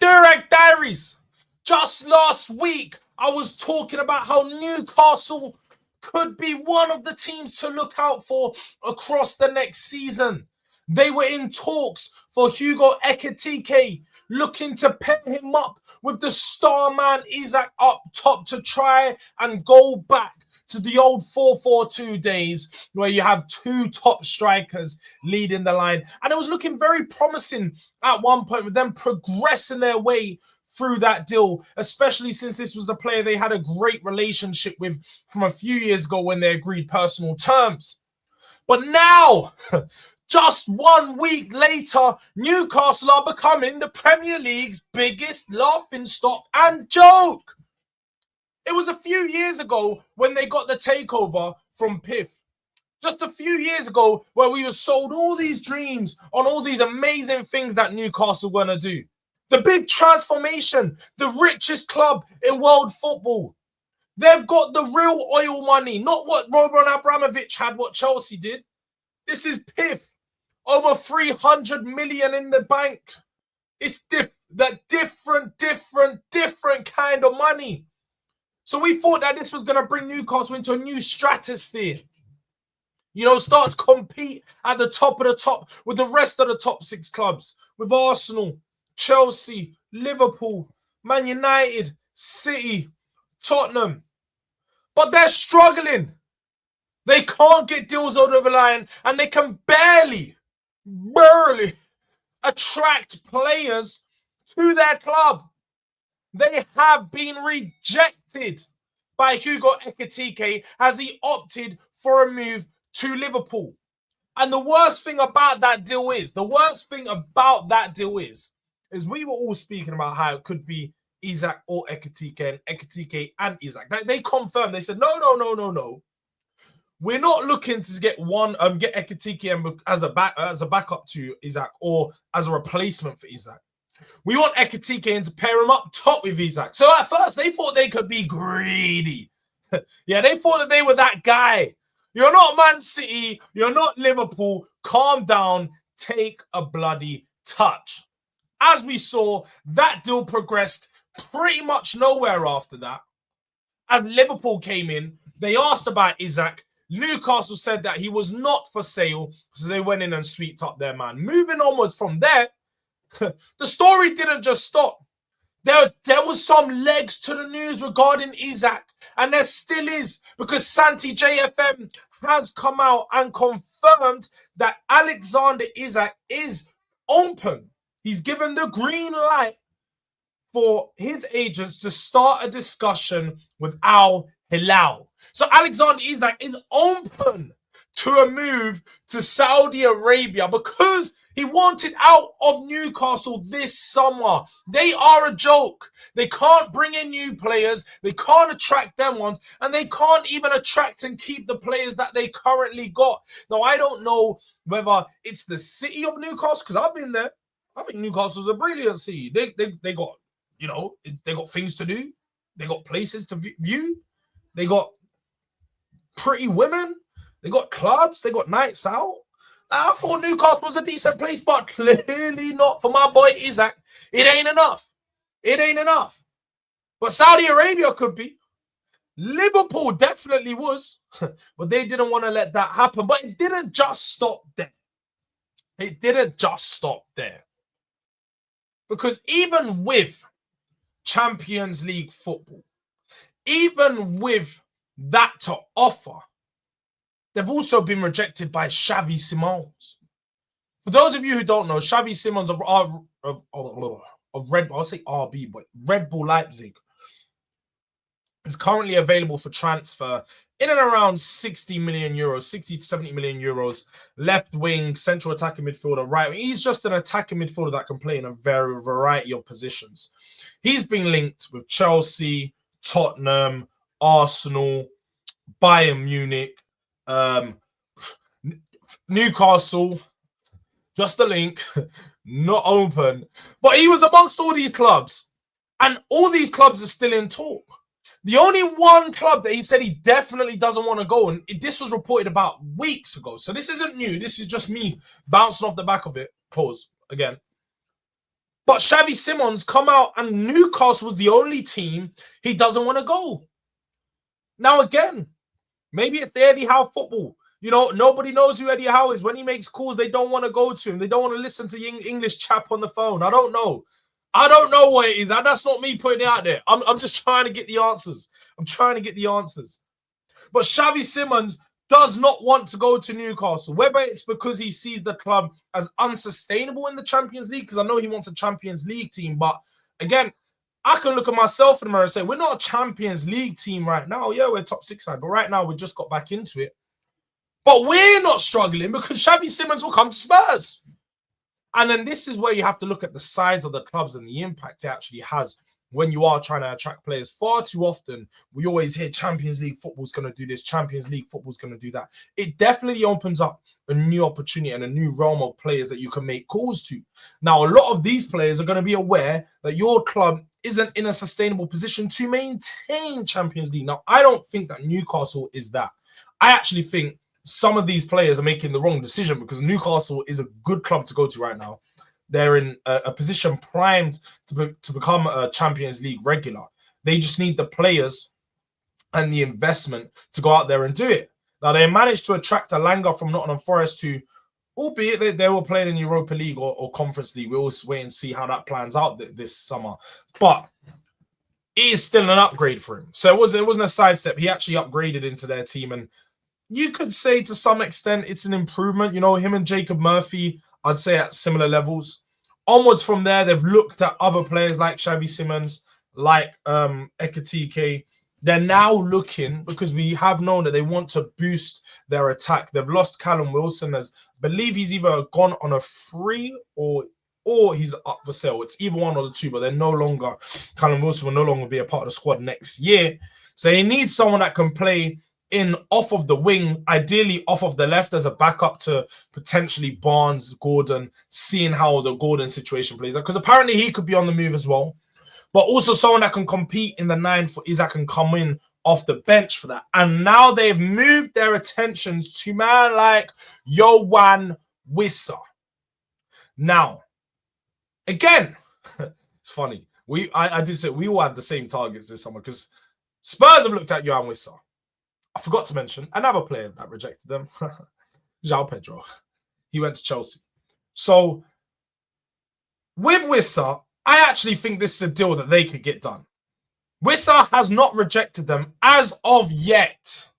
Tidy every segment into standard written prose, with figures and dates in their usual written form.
Durag Diaries. Just last week, I was talking about how Newcastle could be one of the teams to look out for across the next season. They were in talks for Hugo Ekitike, looking to pair him up with the star man Isak up top to try and go back to the old 4-4-2 days where you have two top strikers leading the line. And it was looking very promising at one point with them progressing their way through that deal, especially since this was a player they had a great relationship with from a few years ago when they agreed personal terms. But now, just 1 week later, Newcastle are becoming the Premier League's biggest laughingstock and joke. It was a few years ago when they got the takeover from Piff. Just a few years ago where we were sold all these dreams on all these amazing things that Newcastle were going to do. The big transformation, the richest club in world football. They've got the real oil money, not what Roman Abramovich had, what Chelsea did. This is Piff. Over 300 million in the bank. It's different kind of money. So we thought that this was going to bring Newcastle into a new stratosphere. You know, start to compete at the top of the top with the rest of the top six clubs. With Arsenal, Chelsea, Liverpool, Man United, City, Tottenham. But they're struggling. They can't get deals over the line and they can barely attract players to their club. They have been rejected by Hugo Ekitike as he opted for a move to Liverpool. And the worst thing about that deal is we were all speaking about how it could be Isak or Ekitike and Ekitike and Isak. They confirmed, they said, no. We're not looking to get Ekitike as a backup to Isak or as a replacement for Isak. We want Ekitike to pair him up top with Isak. So at first, they thought they could be greedy. Yeah, they thought that they were that guy. You're not Man City. You're not Liverpool. Calm down. Take a bloody touch. As we saw, that deal progressed pretty much nowhere after that. As Liverpool came in, they asked about Isak. Newcastle said that he was not for sale, so they went in and sweeped up their man. Moving onwards from there, the story didn't just stop. There was some legs to the news regarding Isak, and there still is, because Santi JFM has come out and confirmed that Alexander Isak is open. He's given the green light for his agents to start a discussion with Al Hilal. So Alexander Isak is open to a move to Saudi Arabia because he wanted out of Newcastle this summer. They are a joke. They can't bring in new players. They can't attract them ones. And they can't even attract and keep the players that they currently got. Now, I don't know whether it's the city of Newcastle, because I've been there. I think Newcastle's a brilliant city. They got, you know, they got things to do. They got places to view. They got pretty women. They got clubs. They got nights out. I thought Newcastle was a decent place, but clearly not for my boy Isak. It ain't enough. It ain't enough. But Saudi Arabia could be. Liverpool definitely was. But they didn't want to let that happen. But it didn't just stop there. It didn't just stop there. Because even with Champions League football, even with that to offer, they've also been rejected by Xavi Simons. For those of you who don't know, Xavi Simons of Red Bull, I'll say RB, but Red Bull Leipzig is currently available for transfer in and around 60 million euros, 60 to 70 million euros. Left wing, central attacking midfielder, right wing. He's just an attacking midfielder that can play in a variety of positions. He's been linked with Chelsea, Tottenham, Arsenal, Bayern Munich, Newcastle, just a link, not open. But he was amongst all these clubs, and all these clubs are still in talk. The only one club that he said he definitely doesn't want to go, and this was reported about weeks ago, so this isn't new. This is just me bouncing off the back of it. Pause again. But Xavi Simons come out and Newcastle was the only team he doesn't want to go. Now again, maybe it's the Eddie Howe football. You know, nobody knows who Eddie Howe is. When he makes calls, they don't want to go to him. They don't want to listen to the English chap on the phone. I don't know. I don't know what it is. That's not me putting it out there. I'm just trying to get the answers. I'm trying to get the answers. But Xavi Simons does not want to go to Newcastle, whether it's because he sees the club as unsustainable in the Champions League, because I know he wants a Champions League team. But again, I can look at myself in the mirror and say, we're not a Champions League team right now. Yeah, we're top 6 side, but right now we just got back into it. But we're not struggling because Xavi Simons will come to Spurs. And then this is where you have to look at the size of the clubs and the impact it actually has when you are trying to attract players. Far too often, we always hear Champions League football's going to do this, Champions League football's going to do that. It definitely opens up a new opportunity and a new realm of players that you can make calls to. Now, a lot of these players are going to be aware that your club isn't in a sustainable position to maintain Champions League. Now, I don't think that Newcastle is that. I actually think some of these players are making the wrong decision because Newcastle is a good club to go to right now. They're in a position primed to become a Champions League regular. They just need the players and the investment to go out there and do it. Now, they managed to attract a Langer from Nottingham Forest who, albeit they were playing in Europa League or Conference League, we always wait and see how that plans out this summer. But it is still an upgrade for him. So it wasn't a sidestep. He actually upgraded into their team. And you could say to some extent it's an improvement. You know, him and Jacob Murphy, I'd say at similar levels. Onwards from there, they've looked at other players like Xavi Simons, like Ekitike. They're now looking, because we have known that they want to boost their attack. They've lost Callum Wilson, as I believe he's either gone on a free or he's up for sale. It's either one or the two, but they're no longer, Callum Wilson will no longer be a part of the squad next year. So they need someone that can play in off of the wing, ideally off of the left as a backup to potentially Barnes, Gordon, seeing how the Gordon situation plays out. Because apparently he could be on the move as well. But also someone that can compete in the 9 for Isak and come in off the bench for that. And now they've moved their attentions to man like Yoan Wissa. Now, again, it's funny. I did say we all had the same targets this summer because Spurs have looked at Yoan Wissa. I forgot to mention another player that rejected them, João Pedro. He went to Chelsea. So with Wissa, I actually think this is a deal that they could get done. Wissa has not rejected them as of yet,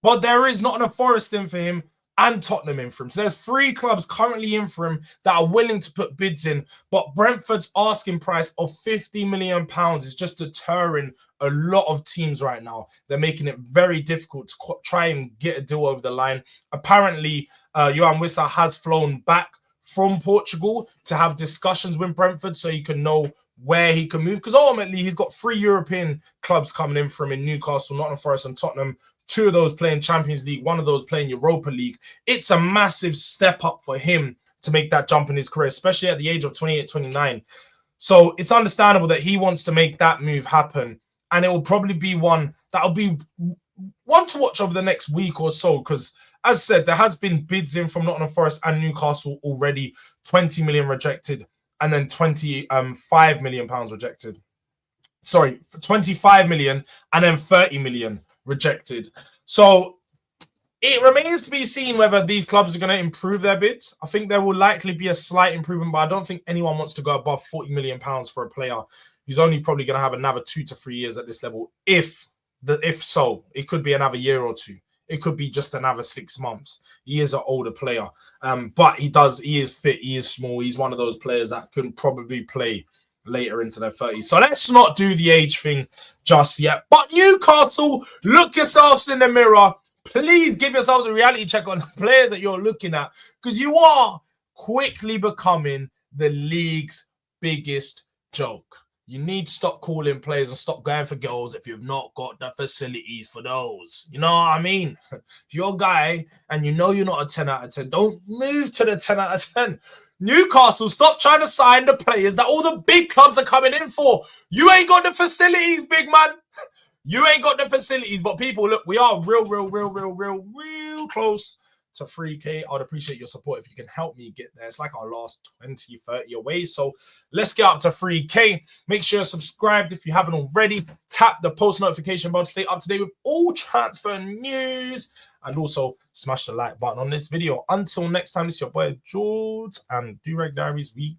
but there is Nottingham Forest in for him and Tottenham in for him. So there's 3 clubs currently in for him that are willing to put bids in, but Brentford's asking price of £50 million is just deterring a lot of teams right now. They're making it very difficult to try and get a deal over the line. Apparently, Yoan Wissa has flown back from Portugal to have discussions with Brentford so he can know where he can move, because ultimately he's got 3 European clubs coming in for him in Newcastle, Nottingham Forest and Tottenham. 2 of those playing Champions League, 1 of those playing Europa League. It's a massive step up for him to make that jump in his career, especially at the age of 28, 29. So it's understandable that he wants to make that move happen. And it will probably be one that'll be one to watch over the next week or so, because as I said, there has been bids in from Nottingham Forest and Newcastle already, 20 million rejected, and then 25 million pounds rejected. Sorry, 25 million and then 30 million rejected. So it remains to be seen whether these clubs are going to improve their bids. I think there will likely be a slight improvement, but I don't think anyone wants to go above 40 million pounds for a player who's only probably going to have another 2 to 3 years at this level. If so, it could be another year or 2. It could be just another 6 months. He is an older player, but he is fit. He is small. He's one of those players that can probably play later into their 30s. So let's not do the age thing just yet. But Newcastle, look yourselves in the mirror. Please give yourselves a reality check on the players that you're looking at, because you are quickly becoming the league's biggest joke. You need to stop calling players and stop going for goals if you've not got the facilities for those. You know what I mean? If you're a guy and you know you're not a 10 out of 10, don't move to the 10 out of 10. Newcastle, stop trying to sign the players that all the big clubs are coming in for. You ain't got the facilities, big man. You ain't got the facilities. But people, look, we are real close to 3K. I'd appreciate your support if you can help me get there. It's like our last 20, 30 away. So let's get up to 3K. Make sure you're subscribed if you haven't already. Tap the post notification bell to stay up to date with all transfer news. And also smash the like button on this video. Until next time, it's your boy Jords and Durag Diaries. We